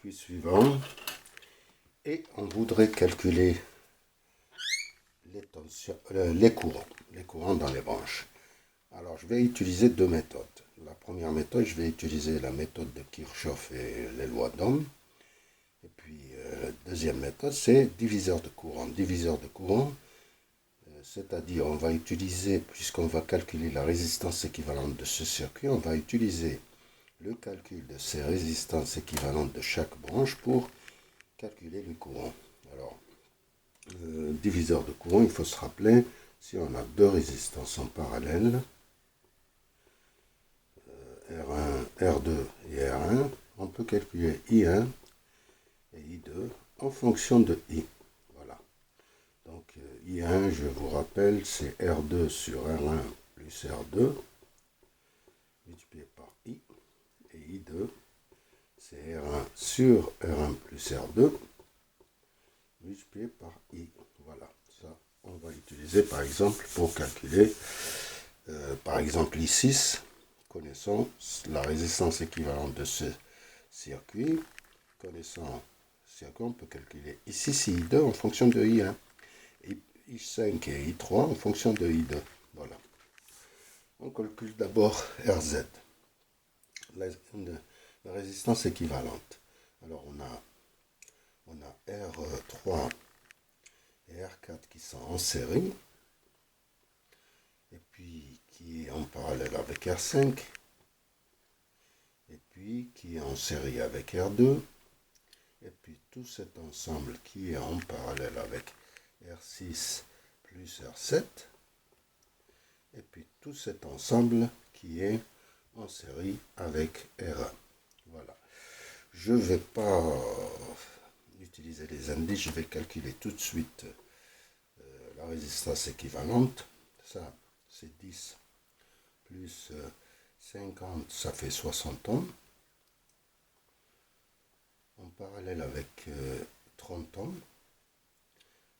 circuit suivant et on voudrait calculer les courants dans les branches. Alors je vais utiliser deux méthodes. La première méthode, je vais utiliser la méthode de Kirchhoff et les lois d'Ohm. Et puis la deuxième méthode, c'est diviseur de courant. Diviseur de courant, c'est-à-dire on va utiliser, puisqu'on va calculer la résistance équivalente de ce circuit, on va utiliser le calcul de ces résistances équivalentes de chaque branche pour calculer le courant. Alors, diviseur de courant, il faut se rappeler, si on a deux résistances en parallèle, R1, R2 et R1, on peut calculer I1 et I2 en fonction de I. Voilà. Donc I1, je vous rappelle, c'est R2 sur R1 plus R2 multiplié par I. Et I2, c'est R1 sur R1 plus R2 multiplié par I. Voilà. Ça, on va utiliser par exemple pour calculer, par exemple I6, connaissant la résistance équivalente de ce circuit. Connaissant ce circuit, on peut calculer I6 et I2 en fonction de I1. I5 et I3 en fonction de I2. Voilà. On calcule d'abord RZ, la résistance équivalente. Alors on a R3 et R4 qui sont en série, et puis qui est en parallèle avec R5, et puis qui est en série avec R2, et puis tout cet ensemble qui est en parallèle avec R6 plus R7, et puis tout cet ensemble qui est en série avec R1. Voilà. Je ne vais pas utiliser les indices, je vais calculer tout de suite la résistance équivalente. Ça, c'est 10 plus 50, ça fait 60 ohms. En parallèle avec 30 ohms,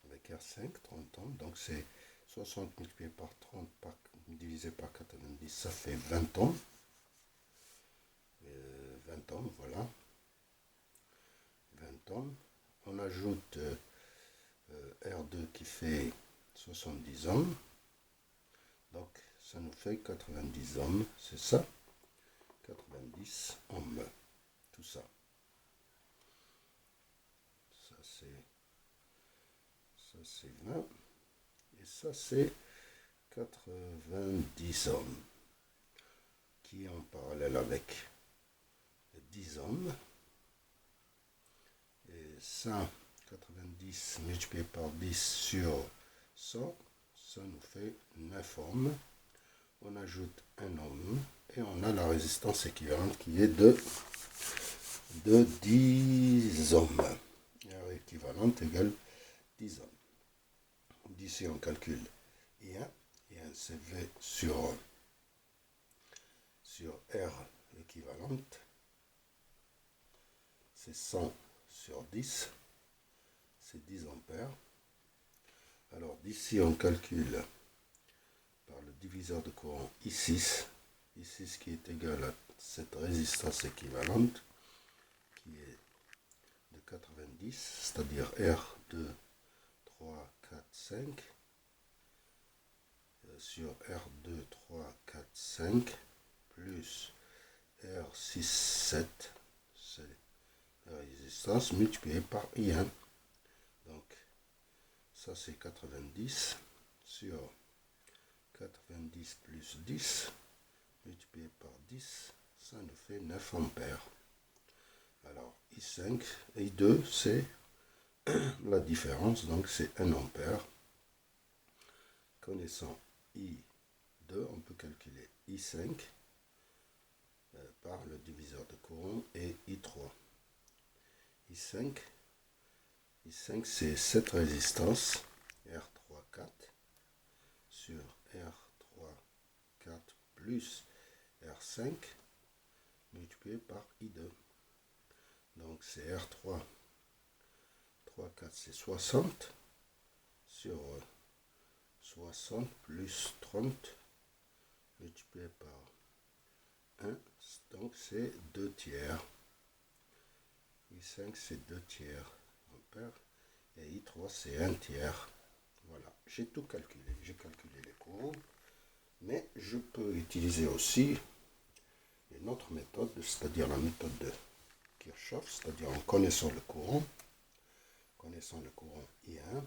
avec R5, 30 ohms, donc c'est 60 multiplié par 30 divisé par 90, ça fait 20 ohms. 20 ohms, voilà. 20 ohms. On ajoute R2 qui fait 70 ohms. Donc ça nous fait 90 ohms, c'est ça. 90 ohms. Tout ça. Ça c'est 20. Et ça c'est 90 ohms. Qui est en parallèle avec 10 ohms. Et ça, 90 multiplié par 10 sur 100, ça nous fait 9 ohms. On ajoute 1 ohm et on a la résistance équivalente qui est de 10 ohms. R équivalente égale 10 ohms. D'ici on calcule I1. I1 c'est V sur R équivalente. C'est 100 sur 10. C'est 10 ampères. Alors d'ici on calcule par le diviseur de courant I6 qui est égal à cette résistance équivalente qui est de 90, c'est-à-dire R2, 3, 4, 5 sur R2, 3, 4, 5 plus R6, 7, c'est la résistance multipliée par I1. Donc ça c'est 90 sur 90 plus 10 multiplié par 10, ça nous fait 9 ampères. Alors I5 et I2 c'est la différence, donc c'est 1 ampère. Connaissant I2, on peut calculer I5 par le diviseur de courant et I3. I5 c'est cette résistance R3, 4 sur R3, 4 plus R5 multiplié par I2. Donc c'est R3, 3, 4 c'est 60 sur 60 plus 30 multiplié par 1, donc c'est 2 tiers. I5 c'est 2 tiers ampères et I3 c'est 1 tiers. Voilà, j'ai tout calculé, j'ai calculé les courants, mais je peux utiliser aussi une autre méthode, c'est-à-dire la méthode de Kirchhoff, c'est-à-dire en connaissant le courant I1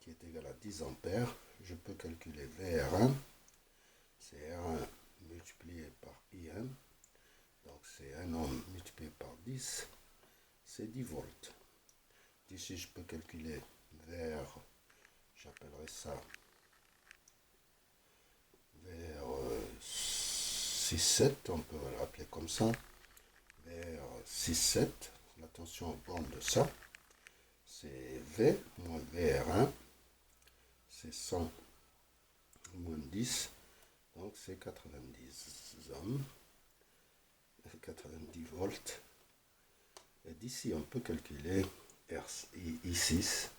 qui est égal à 10 ampères, je peux calculer VR1, c'est R1 multiplié par I1, donc c'est 1 ohm multiplié par 10, c'est 10 volts. D'ici je peux calculer VR, j'appellerai ça vers 6,7, on peut l'appeler comme ça, vers 6,7, la tension aux bornes de ça, c'est V moins VR1, c'est 100 moins 10, donc c'est 90 ohms, 90 volts. Et d'ici on peut calculer I6,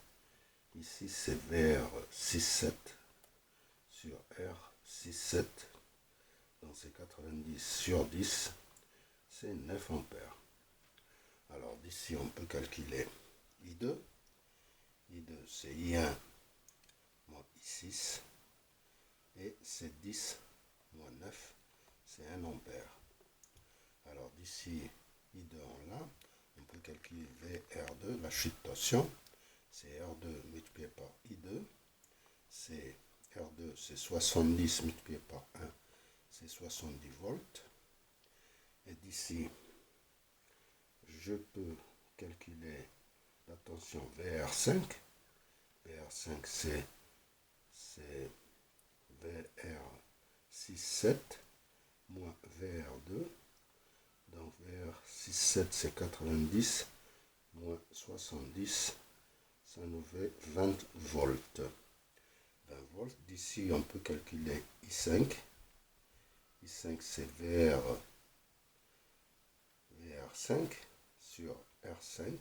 ici c'est vers 6,7 sur R 6,7, donc c'est 90 sur 10, c'est 9 ampères. Alors d'ici on peut calculer I2 c'est I1 moins I6, et c'est 10 moins 9, c'est 1 ampère. Alors d'ici I2 on l'a, on peut calculer VR2, la chute de tension, c'est R2 multiplié par I2, c'est R2 c'est 70 multiplié par 1, c'est 70 volts. Et d'ici, je peux calculer la tension VR5. VR5 c'est VR6,7 moins VR2. Donc VR6,7 c'est 90 moins 70, ça nous fait 20 volts. 20 volts. D'ici, on peut calculer I5. I5, c'est VR5 sur R5.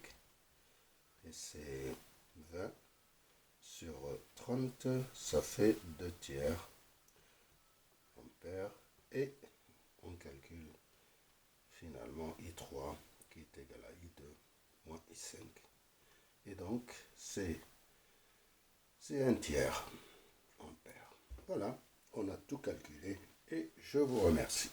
Et c'est 20 sur 30, ça fait 2 tiers ampères. Et on calcule finalement I3 qui est égal à I2 moins I5. Et donc, c'est 1 tiers ampère. Voilà, on a tout calculé et je vous remercie.